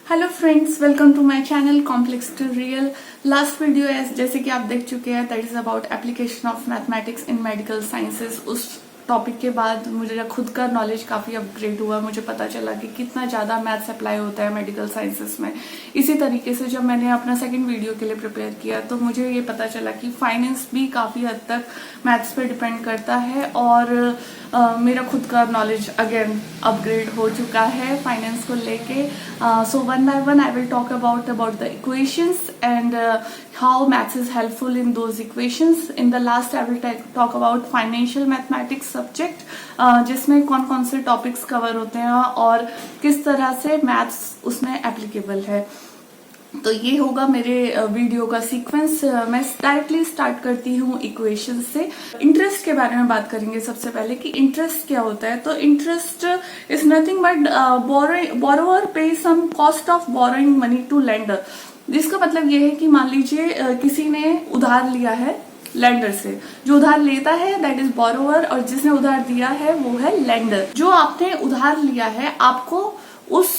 Hello friends, welcome to my channel complex to real. Last video है जैसे कि आप देख चुके हैं, that is about application of mathematics in medical sciences. उस टॉपिक के बाद मुझे खुद का नॉलेज काफ़ी अपग्रेड हुआ। मुझे पता चला कि कितना ज़्यादा मैथ्स अप्लाई होता है मेडिकल साइंसेस में। इसी तरीके से जब मैंने अपना सेकंड वीडियो के लिए प्रिपेयर किया तो मुझे ये पता चला कि फाइनेंस भी काफ़ी हद तक मैथ्स पे डिपेंड करता है और मेरा खुद का नॉलेज अगेन अपग्रेड हो चुका है फाइनेंस को लेके। So one by one I will talk about the equations and how maths is helpful in those equations. In the last I will talk about financial mathematics subject, जिसमें कौन कौन से topics cover होते हैं और किस तरह से मैथ्स उसमें एप्लीकेबल है। तो ये होगा मेरे वीडियो का सीक्वेंस। मैं डायरेक्टली स्टार्ट करती हूँ इक्वेशन से। इंटरेस्ट के बारे में बात करेंगे सबसे पहले कि इंटरेस्ट क्या होता है। तो interest is nothing but borrower pay some cost of borrowing money to lender, जिसका मतलब ये है कि मान लीजिए किसी ने उधार लिया है लेंडर से। जो उधार लेता है दैट इज बोरोवर और जिसने उधार दिया है वो है लेंडर। जो आपने उधार लिया है आपको उस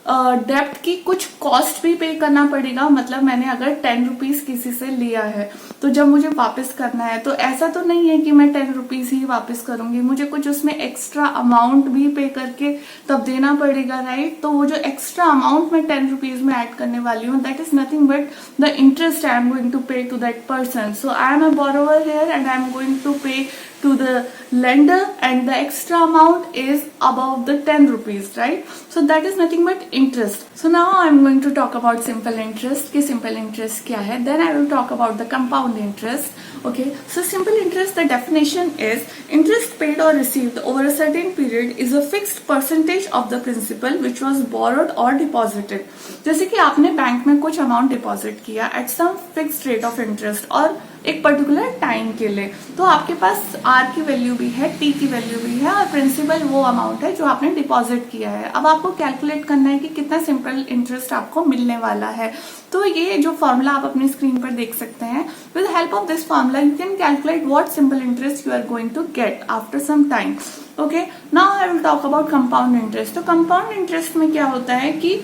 डेप्ट की कुछ कॉस्ट भी पे करना पड़ेगा। मतलब मैंने अगर 10 रुपीज किसी से लिया है तो जब मुझे वापस करना है तो ऐसा तो नहीं है कि मैं 10 रुपीज ही वापस करूंगी, मुझे कुछ उसमें एक्स्ट्रा अमाउंट भी पे करके तब देना पड़ेगा, राइट। तो वो जो एक्स्ट्रा अमाउंट मैं 10 रुपीज में ऐड करने वाली हूँ that is nothing but the interest I am going to pay to that person. So I am a borrower here and I am going to pay to the lender and the extra amount is above the 10 rupees, right? So that is nothing but interest. So now I am going to talk about simple interest कि simple interest क्या है। Then I will talk about the compound interest. Okay, so simple interest, the definition is interest paid or received over a certain period is a fixed percentage of the principal which was borrowed or deposited. जैसे कि आपने bank में कुछ amount deposit किया at some fixed rate of interest और एक particular time के लिए, तो आपके पास आर की वैल्यू भी है, टी की वैल्यू भी है और प्रिंसिपल वो अमाउंट है जो आपने डिपॉजिट किया है। अब आपको कैलकुलेट करना है कि कितना सिंपल इंटरेस्ट आपको मिलने वाला है। तो ये जो फॉर्मूला आप अपनी स्क्रीन पर देख सकते हैं, with help of this formula you can calculate what simple interest you are going to get after some time. Okay, now I will talk about compound interest. तो कंपाउंड इंटरेस्ट में क्या होता है कि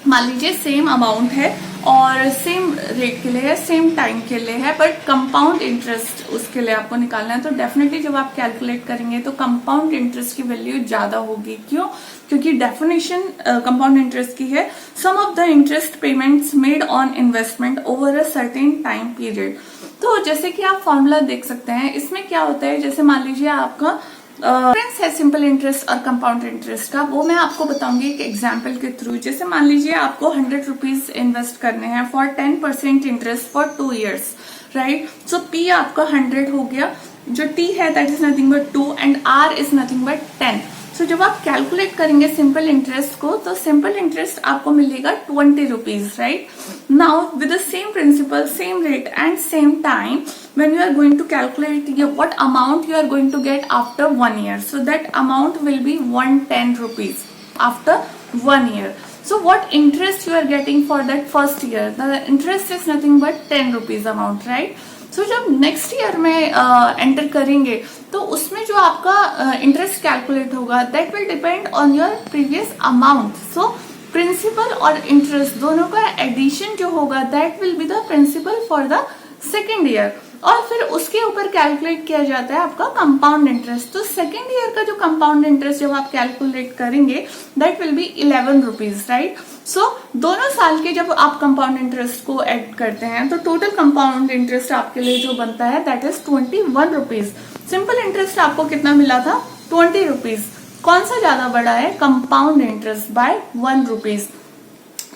मान लीजिए सेम अमाउंट है और सेम रेट के लिए है, सेम टाइम के लिए है, बट कंपाउंड इंटरेस्ट उसके लिए आपको निकालना है। तो डेफिनेटली जब आप कैलकुलेट करेंगे तो कंपाउंड इंटरेस्ट की वैल्यू ज्यादा होगी। क्यों? क्योंकि डेफिनेशन कंपाउंड इंटरेस्ट की है sum of the interest payments made on investment over a certain time period. तो जैसे कि आप फॉर्मूला देख सकते हैं, इसमें क्या होता है, जैसे मान लीजिए आपका डिफरेंस है सिंपल इंटरेस्ट और कंपाउंड इंटरेस्ट का, वो मैं आपको बताऊंगी एक एग्जांपल के थ्रू। जैसे मान लीजिए आपको 100 रुपीज इन्वेस्ट करने हैं for 10% interest for 2 years, right. So P आपका 100 हो गया, जो टी है that is nothing but 2 and R is nothing but 10। So जब आप कैलकुलेट करेंगे सिंपल इंटरेस्ट को तो सिंपल इंटरेस्ट आपको मिलेगा 20 rupees, right. Now with the same principal, same rate and same time, when you are going to calculate what amount you are going to get after 1 year, so that amount will be 110 rupees after 1 year. So what interest you are getting for that first year? The interest is nothing but 10 rupees amount, right? So जब next year में enter करेंगे तो उसमें जो आपका interest calculate होगा that will depend on your previous amount. So principal और interest दोनों का एडिशन जो होगा that will be the principal for the second year और फिर उसके ऊपर कैलकुलेट किया जाता है आपका कंपाउंड इंटरेस्ट। तो सेकेंड ईयर का जो कंपाउंड इंटरेस्ट जब आप कैलकुलेट करेंगे that will be 11 rupees, right. सो दोनों साल के जब आप कंपाउंड इंटरेस्ट को ऐड करते हैं तो टोटल कंपाउंड इंटरेस्ट आपके लिए जो बनता है that is 21 rupees. Simple interest आपको कितना मिला था? 20 रुपीज। कौन सा ज्यादा बड़ा है? Compound interest by 1 rupees.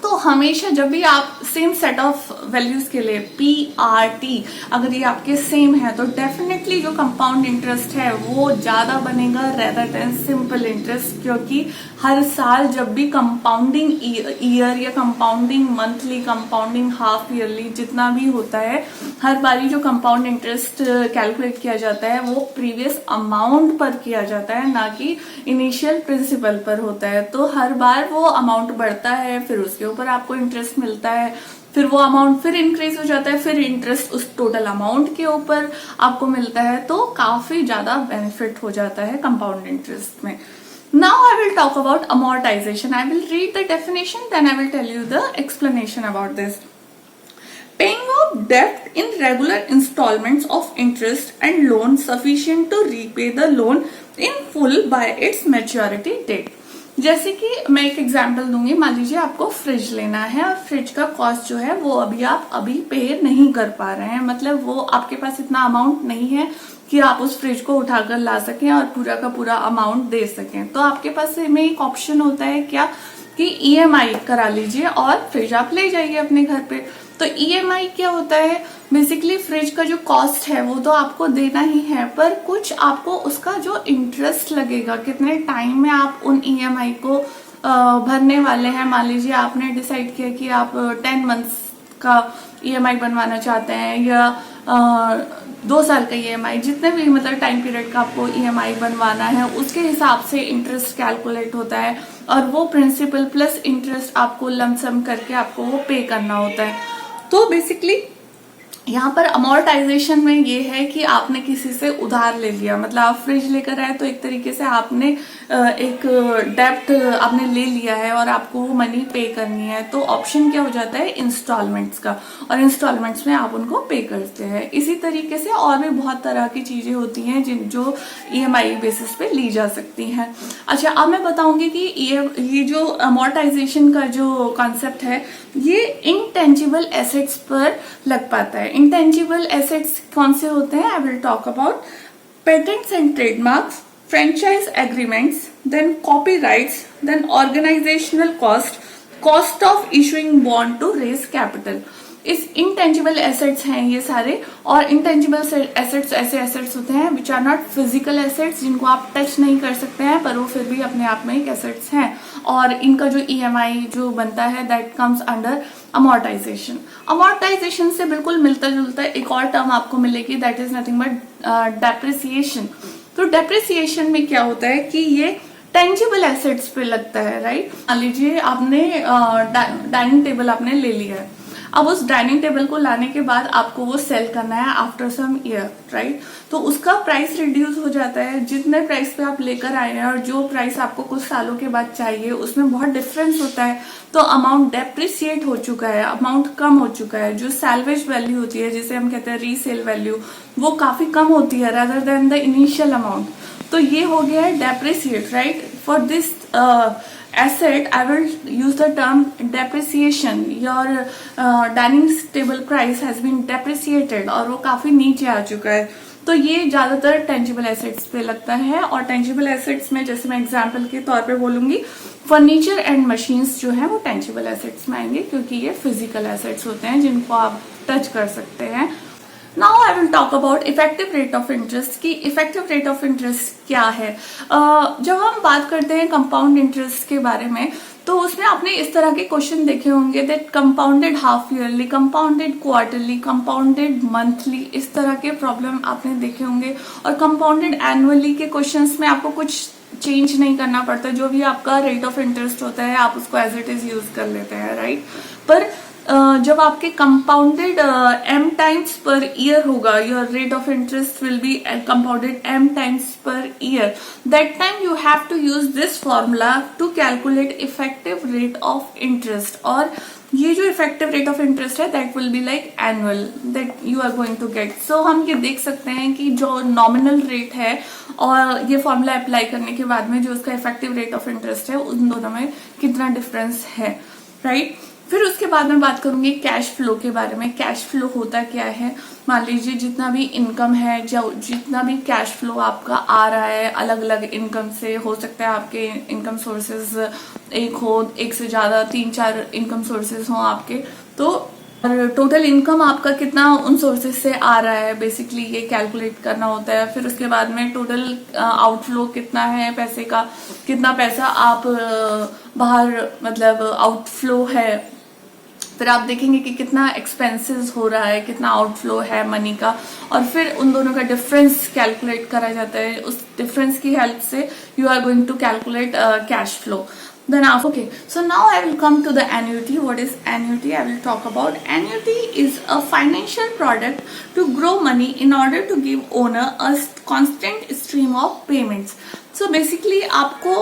तो हमेशा जब भी आप सेम सेट ऑफ वैल्यूज के लिए पी आर टी अगर ये आपके सेम है तो डेफिनेटली जो कंपाउंड इंटरेस्ट है वो ज्यादा बनेगा रेदर देन सिंपल इंटरेस्ट, क्योंकि हर साल जब भी कंपाउंडिंग ईयर या compounding monthly, compounding half yearly जितना भी होता है, हर बारी जो कंपाउंड इंटरेस्ट कैलकुलेट किया जाता है वो प्रीवियस अमाउंट पर किया जाता है, ना कि इनिशियल प्रिंसिपल पर होता है। तो हर बार वो अमाउंट बढ़ता है, फिर उसके ऊपर आपको इंटरेस्ट मिलता है, फिर वो अमाउंट फिर इंक्रीज हो जाता है, फिर इंटरेस्ट उस टोटल अमाउंट के ऊपर आपको मिलता है। तो काफी ज्यादा बेनिफिट हो जाता है कंपाउंड इंटरेस्ट में। Now I will talk about amortization. I will read the definition, then I will tell you the explanation about this. Paying off debt in regular installments of interest and loan sufficient to repay the loan in full by its maturity date. जैसे कि मैं एक example दूंगी, मान लीजिए आपको fridge लेना है और फ्रिज का कॉस्ट जो है वो आप अभी पे नहीं कर पा रहे हैं, मतलब वो आपके पास इतना अमाउंट नहीं है कि आप उस फ्रिज को उठाकर ला सकें और पूरा का पूरा अमाउंट दे सकें। तो आपके पास में एक ऑप्शन होता है क्या कि ईएमआई करा लीजिए और फ्रिज आप ले जाइए अपने घर पे। तो ईएमआई क्या होता है, बेसिकली फ्रिज का जो कॉस्ट है वो तो आपको देना ही है, पर कुछ आपको उसका जो इंटरेस्ट लगेगा, कितने टाइम में आप उन ईएमआई को भरने वाले हैं। मान लीजिए आपने डिसाइड किया कि आप 10 मंथ्स का ईएमआई बनवाना चाहते हैं या 2 साल का ईएमआई, जितने भी मतलब टाइम पीरियड का आपको ईएमआई बनवाना है उसके हिसाब से इंटरेस्ट कैलकुलेट होता है और वो प्रिंसिपल प्लस इंटरेस्ट आपको लमसम करके आपको वो पे करना होता है। तो बेसिकली यहाँ पर अमोर्टाइजेशन में ये है कि आपने किसी से उधार ले लिया, मतलब आप फ्रिज लेकर आए तो एक तरीके से आपने एक डेब्ट आपने ले लिया है और आपको वो मनी पे करनी है। तो ऑप्शन क्या हो जाता है, इंस्टॉलमेंट्स का, और इंस्टॉलमेंट्स में आप उनको पे करते हैं। इसी तरीके से और भी बहुत तरह की चीजें होती हैं जो ईएमआई बेसिस पे ली जा सकती हैं। अच्छा, अब मैं बताऊंगी कि ये जो अमोर्टाइजेशन का जो कॉन्सेप्ट है ये इंटेंजिबल एसेट्स पर लग पाता है। इंटेंजिबल एसेट्स कौन से होते हैं, I will talk about patents and trademarks, franchise agreements, then copyrights, then organizational cost of issuing bond to raise capital. इस इंटेंजिबल एसेट्स हैं ये सारे। और इंटेंजिबल एसेट्स ऐसे एसेट्स होते हैं which are not physical assets, जिनको आप टच नहीं कर सकते हैं पर वो फिर भी अपने आप में एक एसेट्स हैं, और इनका जो ईएमआई जो बनता है that comes under amortisation. Amortisation से बिल्कुल मिलता जुलता एक और टर्म आपको मिलेगी, that is nothing but depreciation. तो डेप्रिसिएशन में क्या होता है कि ये टेंजिबल एसेट्स पे लगता है, राइट। मान लीजिए आपने डाइनिंग टेबल आपने ले लिया है, अब उस डाइनिंग टेबल को लाने के बाद आपको वो सेल करना है आफ्टर सम ईयर, राइट। तो उसका प्राइस रिड्यूस हो जाता है, जितने प्राइस पे आप लेकर आए हैं और जो प्राइस आपको कुछ सालों के बाद चाहिए उसमें बहुत डिफरेंस होता है। तो अमाउंट डेप्रिसिएट हो चुका है, अमाउंट कम हो चुका है। जो सैल्वेज वैल्यू होती है जिसे हम कहते हैं रीसेल वैल्यू, वो काफी कम होती है rather than the initial amount. तो ये हो गया है depreciate, right. For this asset I will use the term depreciation. Your dining table price has been depreciated और वो काफी नीचे आ चुका है। तो ये ज्यादातर टेंजिबल एसेट्स पे लगता है। और टेंजिबल एसेट्स में जैसे मैं एग्जांपल के तौर पे बोलूंगी, फर्नीचर एंड मशीन्स जो है वो टेंजिबल एसेट्स में आएंगे, क्योंकि ये फिजिकल एसेट्स होते हैं जिनको आप टच कर सकते हैं। Now I will talk about effective rate of interest की इफेक्टिव रेट ऑफ इंटरेस्ट क्या है। जब हम बात करते हैं कंपाउंड इंटरेस्ट के बारे में, तो उसमें आपने इस तरह के क्वेश्चन देखे होंगे that compounded half yearly, compounded quarterly, compounded monthly, इस तरह के प्रॉब्लम आपने देखे होंगे। और कंपाउंडेड एनुअली के क्वेश्चंस में आपको कुछ चेंज नहीं करना पड़ता, जो भी आपका रेट ऑफ इंटरेस्ट होता है आप उसको एज इट इज यूज कर लेते हैं, राइट। पर जब आपके compounded m times per year होगा, your rate of interest will be compounded m times per year, that time you have to use this formula to calculate effective rate of interest. और ये जो effective rate of interest है that will be like annual that you are going to get. So हम ये देख सकते हैं कि जो नॉमिनल रेट है और ये फॉर्मूला अप्लाई करने के बाद में जो उसका इफेक्टिव रेट ऑफ इंटरेस्ट है, उन दोनों में कितना डिफरेंस है, राइट। फिर उसके बाद में बात करूंगी कैश फ्लो के बारे में। कैश फ्लो होता क्या है, मान लीजिए जितना भी इनकम है, जितना भी कैश फ्लो आपका आ रहा है अलग अलग इनकम से, हो सकता है आपके इनकम सोर्सेज एक से ज्यादा 3-4 इनकम सोर्सेज हो आपके, तो टोटल इनकम आपका कितना उन सोर्सेज से आ रहा है बेसिकली ये कैलकुलेट करना होता है। फिर उसके बाद में टोटल आउटफ्लो कितना है पैसे का, कितना पैसा आप बाहर मतलब आउटफ्लो है। फिर आप देखेंगे कि कितना एक्सपेंसेस हो रहा है, कितना आउटफ्लो है मनी का, और फिर उन दोनों का डिफरेंस कैलकुलेट करा जाता है। उस डिफरेंस की हेल्प से you are going to calculate cash flow. Then after, okay, so now I will come to the annuity. What is annuity? I will talk about annuity is a financial product to grow money in order to give owner a constant stream of payments. So basically आपको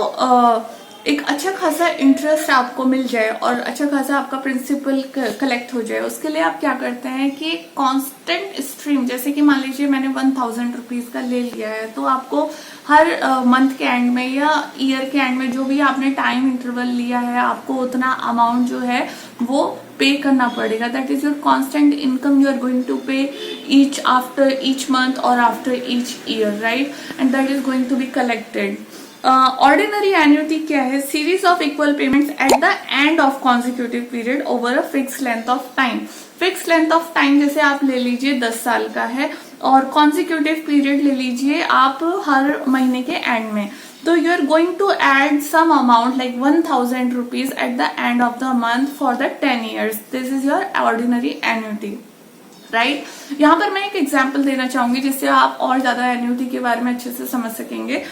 एक अच्छा खासा interest आपको मिल जाए और अच्छा खासा आपका प्रिंसिपल कलेक्ट हो जाए, उसके लिए आप क्या करते हैं कि एक कांस्टेंट स्ट्रीम, जैसे कि मान लीजिए मैंने 1000 रुपीज का ले लिया है, तो आपको हर मंथ के एंड में या ईयर के एंड में जो भी आपने टाइम इंटरवल लिया है, आपको उतना अमाउंट जो है वो पे करना पड़ेगा. That is your constant income you are going to pay each after each month और after each year, right, and that is going to be collected. Ordinary annuity क्या है? Series of equal payments at the end of consecutive period over a fix length of time. Fix length of time जैसे आप ले लीजिए 10 साल का है, और कॉन्सिक्यूटिव पीरियड ले लीजिए आप हर महीने के एंड में. तो you are going to add some amount like 1000 rupees at the end of the month for the 10 years. This is your ordinary annuity, right. यहाँ पर मैं एक एग्जाम्पल देना चाहूंगी जिससे आप और ज्यादा एन्युटी के बारे में अच्छे से समझ सकेंगे.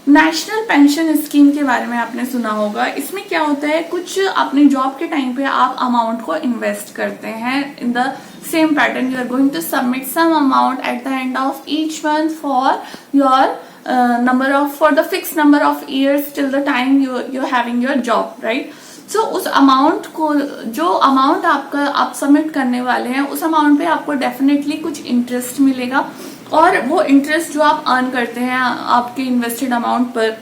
नेशनल पेंशन स्कीम के बारे में आपने सुना होगा. इसमें क्या होता है, कुछ अपने जॉब के टाइम पे आप अमाउंट को इन्वेस्ट करते हैं in the same pattern. You are going to submit some amount at the end of each month for your number of for the fixed number of years till the time you're having your job, right. So उस amount को, जो amount आपका आप submit करने वाले हैं, उस amount पे आपको डेफिनेटली कुछ इंटरेस्ट मिलेगा, और वो इंटरेस्ट जो आप अर्न करते हैं आपके इन्वेस्टेड अमाउंट पर,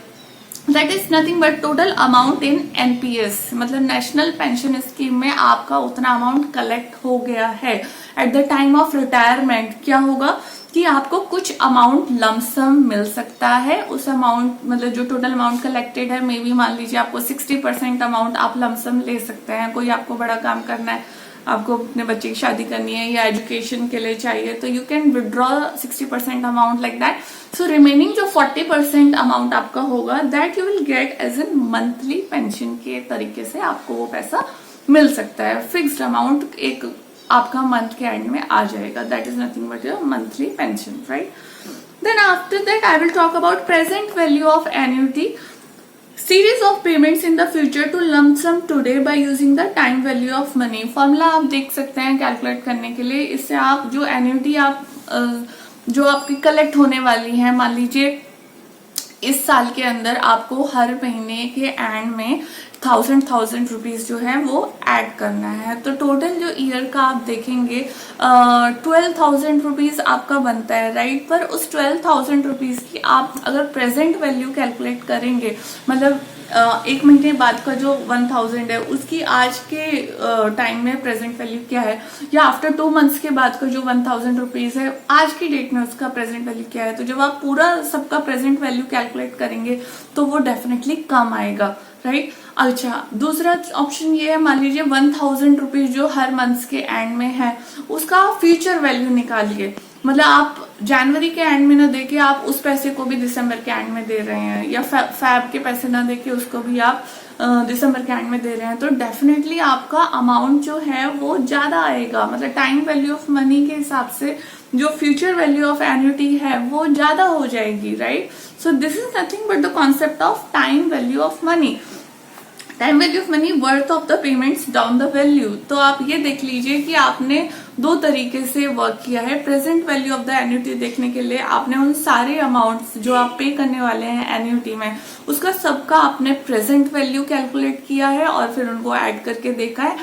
that is nothing but total amount in NPS, मतलब नेशनल पेंशन स्कीम में आपका उतना अमाउंट कलेक्ट हो गया है. At the time of retirement क्या होगा कि आपको कुछ अमाउंट लमसम मिल सकता है. उस अमाउंट मतलब जो टोटल अमाउंट कलेक्टेड है, मे बी मान लीजिए आपको 60% अमाउंट आप लमसम ले सकते हैं. कोई आपको बड़ा काम करना है, आपको अपने बच्चे की शादी करनी है या एजुकेशन के लिए चाहिए, तो you can withdraw 60% amount like that. So remaining जो 40% अमाउंट आपका होगा, that you will get as a monthly pension के तरीके से आपको वो पैसा मिल सकता है. फिक्स्ड अमाउंट एक आपका मंथ के एंड में आ जाएगा. That is nothing but your monthly pension, right. Then after that I will talk about present value of annuity. Series of payments in the future to lump sum today by using the time value of money. Formula आप देख सकते हैं calculate करने के लिए. इससे आप जो एन्युटी आप जो आपकी कलेक्ट होने वाली है, मान लीजिए इस साल के अंदर आपको हर महीने के एंड में 1000 रुपीज जो है वो ऐड करना है. तो टोटल जो ईयर का आप देखेंगे 12,000 रुपीज आपका बनता है, राइट. पर उस 12,000 रुपीज की आप अगर प्रेजेंट वैल्यू कैलकुलेट करेंगे, मतलब एक महीने बाद का जो 1000 है उसकी आज के टाइम में प्रेजेंट वैल्यू क्या है, या आफ्टर 2 months के बाद का जो 1000 रुपीज है आज की डेट में उसका प्रेजेंट वैल्यू क्या है. तो जब आप पूरा सबका प्रेजेंट वैल्यू कैलकुलेट करेंगे तो वो डेफिनेटली कम आएगा, राइट. अच्छा, दूसरा ऑप्शन ये है, मान लीजिए 1000 रुपीज जो हर मंथ के एंड में है, उसका फ्यूचर वैल्यू निकालिए. मतलब आप जनवरी के एंड में ना देके आप उस पैसे को भी दिसंबर के एंड में दे रहे हैं, या फैब के पैसे ना देके उसको भी आप दिसंबर के एंड में दे रहे हैं, तो डेफिनेटली आपका अमाउंट जो है वो ज्यादा आएगा. मतलब टाइम वैल्यू ऑफ मनी के हिसाब से जो फ्यूचर वैल्यू ऑफ एन्युटी है वो ज्यादा हो जाएगी, right. So this is nothing but the concept of time value of money. Time value of money, worth of the payments down the value. तो आप ये देख लीजिए कि आपने 2 तरीके से वर्क किया है. Present value of the annuity देखने के लिए आपने उन सारे अमाउंट्स जो आप पे करने वाले हैं एन्युटी में, उसका सबका आपने प्रेजेंट वैल्यू कैलकुलेट किया है और फिर उनको ऐड करके देखा है.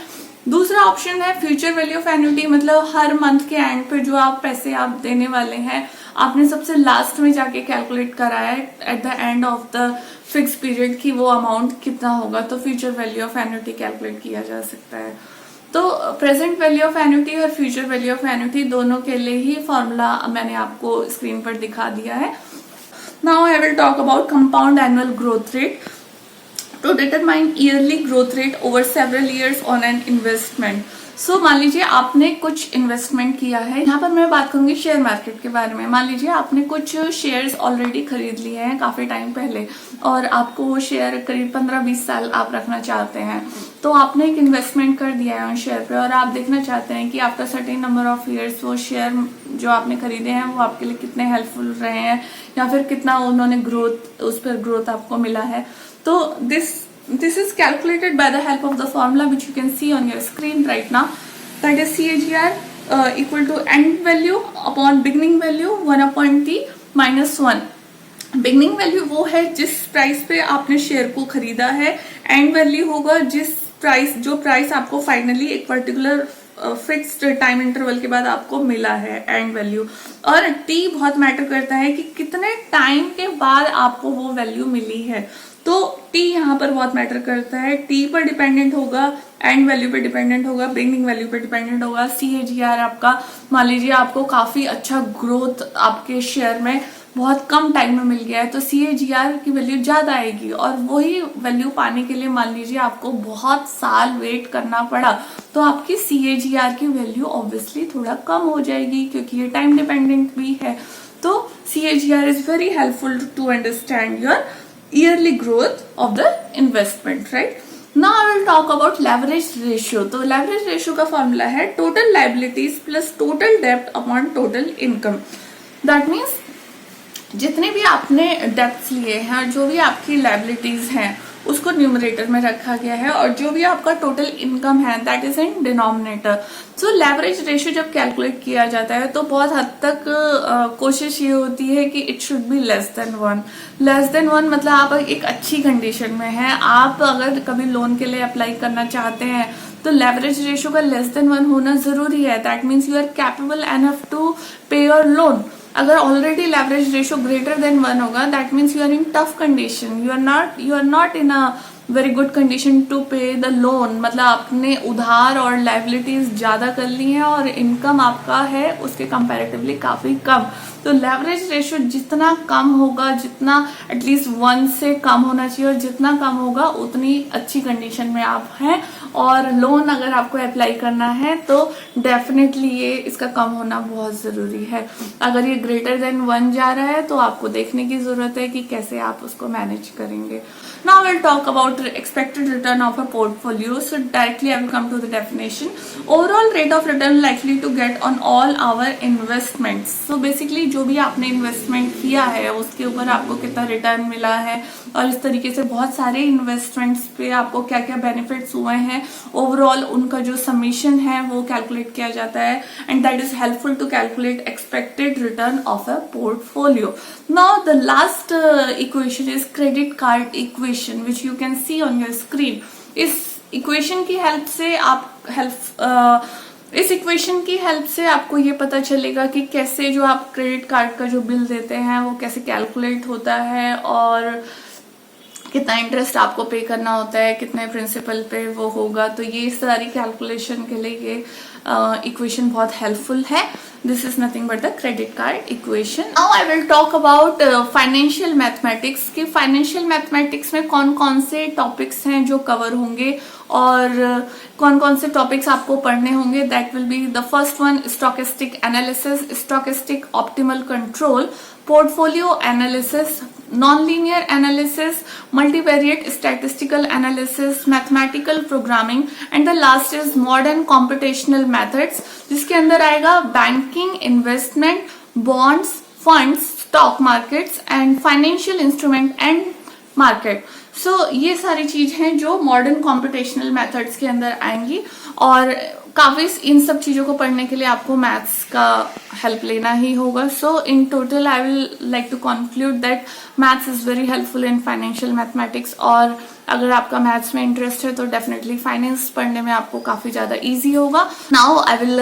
दूसरा ऑप्शन है फ्यूचर वैल्यू ऑफ एन्युटी, मतलब हर मंथ के एंड पे जो आप पैसे आप देने वाले हैं, आपने सबसे लास्ट में जाके कैलकुलेट करा है eight the end of the fix period की वो अमाउंट कितना होगा, तो future value of annuity calculate किया जा सकता है. तो प्रेजेंट वैल्यू ऑफ एन्युटी और फ्यूचर वैल्यू ऑफ एन्युटी दोनों के लिए ही फॉर्मूला मैंने आपको स्क्रीन पर दिखा दिया है. Now I will talk about compound annual growth rate to determine yearly growth rate over several years on an investment. So मान लीजिए आपने कुछ इन्वेस्टमेंट किया है. यहाँ पर मैं बात करूंगी शेयर मार्केट के बारे में. मान लीजिए आपने कुछ शेयर्स ऑलरेडी खरीद लिए हैं काफी टाइम पहले, और आपको वो शेयर करीब 15-20 साल आप रखना चाहते हैं. तो आपने एक इन्वेस्टमेंट कर दिया है उन शेयर पे, और आप देखना चाहते हैं कि after certain number of years वो शेयर जो आपने खरीदे हैं वो आपके लिए कितने हेल्पफुल रहे हैं, या फिर कितना उन्होंने ग्रोथ, उस पर ग्रोथ आपको मिला है. तो this this is calculated by the help of the formula which you can see on your screen right now. That is CAGR equal to end value upon beginning value 1/t minus 1. Beginning value वो है जिस price पे आपने share को खरीदा है, and value होगा जो प्राइस आपको फाइनली एक पर्टिकुलर फिक्स्ड टाइम इंटरवल के बाद आपको मिला है, एंड वैल्यू. और टी बहुत मैटर करता है कि कितने टाइम के बाद आपको वो वैल्यू मिली है. तो टी यहाँ पर बहुत मैटर करता है. टी पर डिपेंडेंट होगा, एंड वैल्यू पे डिपेंडेंट होगा, बिगनिंग वैल्यू पे डिपेंडेंट होगा. CAGR आपका मान लीजिए आपको काफी अच्छा ग्रोथ आपके शेयर में बहुत कम टाइम में मिल गया है तो CAGR की वैल्यू ज्यादा आएगी, और वही वैल्यू पाने के लिए मान लीजिए आपको बहुत साल वेट करना पड़ा तो आपकी CAGR की वैल्यू ऑब्वियसली थोड़ा कम हो जाएगी, क्योंकि ये टाइम डिपेंडेंट भी है. तो CAGR is very helpful to understand your yearly growth of the investment, right? Now I will talk about leverage ratio. तो leverage ratio का फॉर्मूला है total liabilities plus total debt upon total income. That means जितने भी आपने debts लिए हैं, जो भी आपकी लाइबिलिटीज हैं, उसको न्यूमरेटर में रखा गया है, और जो भी आपका टोटल इनकम है that is in denominator. So leverage ratio जब कैलकुलेट किया जाता है तो बहुत हद तक कोशिश ये होती है कि it should be less than 1. Less than 1 मतलब आप एक अच्छी कंडीशन में हैं. आप अगर कभी लोन के लिए अप्लाई करना चाहते हैं तो लेवरेज रेशियो का लेस देन 1 होना जरूरी है. That means you are capable enough to pay your loan. अगर already leverage ratio greater than 1 होगा that means you are in tough condition, you are not in a very good condition to pay the loan. मतलब आपने उधार और liabilities ज्यादा कर ली हैं और इनकम आपका है उसके कंपैरेटिवली काफी कम. तो लेवरेज रेशियो जितना कम होगा, जितना एटलीस्ट 1 से कम होना चाहिए, और जितना कम होगा उतनी अच्छी कंडीशन में आप हैं. और लोन अगर आपको अप्लाई करना है तो डेफिनेटली ये इसका कम होना बहुत जरूरी है. अगर ये ग्रेटर देन 1 जा रहा है तो आपको देखने की जरूरत है कि कैसे आप उसको मैनेज करेंगे. Now we'll talk about expected return of a portfolio. So directly I will come to the definition. Overall rate of return likely to get on all our investments. So basically जो भी आपने investment किया है उसके ऊपर आपको कितना return मिला है, और इस तरीके से बहुत सारे इन्वेस्टमेंट्स पे आपको क्या क्या बेनिफिट्स हुए हैं, ओवरऑल उनका जो समीशन है वो कैलकुलेट किया जाता है, and that is helpful to calculate expected return of a portfolio. Now the last equation is credit card equation which you can see on your screen. इस इक्वेशन की हेल्प से इस इक्वेशन की हेल्प से आपको ये पता चलेगा कि कैसे जो आप क्रेडिट कार्ड का जो बिल देते हैं वो कैसे कैलकुलेट होता है, और कितना इंटरेस्ट आपको पे करना होता है, कितने प्रिंसिपल पे वो होगा. तो ये सारी कैलकुलेशन के लिए ये इक्वेशन बहुत हेल्पफुल है. This is nothing but the credit card equation. Now I will talk about financial mathematics. कि फाइनेंशियल मैथमेटिक्स में कौन कौन से टॉपिक्स हैं जो कवर होंगे और कौन कौन से टॉपिक्स आपको पढ़ने होंगे. That will be the first one stochastic analysis, stochastic optimal control, portfolio analysis, non-linear analysis, multivariate statistical analysis, mathematical programming, and the last is modern computational methods, जिसके अंदर आएगा banking, investment, bonds, funds, stock markets and financial instrument and market. So ये सारी चीज हैं जो modern computational methods के अंदर आएंगी, और काफी इन सब चीजों को पढ़ने के लिए आपको मैथ्स का हेल्प लेना ही होगा. So in total I will like to conclude that maths is very helpful in financial mathematics. और अगर आपका मैथ्स में इंटरेस्ट है तो डेफिनेटली फाइनेंस पढ़ने में आपको काफी ज्यादा इजी होगा. Now I will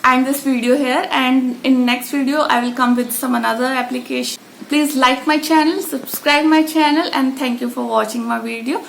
end this video here, and in next video I will come with some another application. Please like my channel, subscribe my channel, and thank you for watching my video.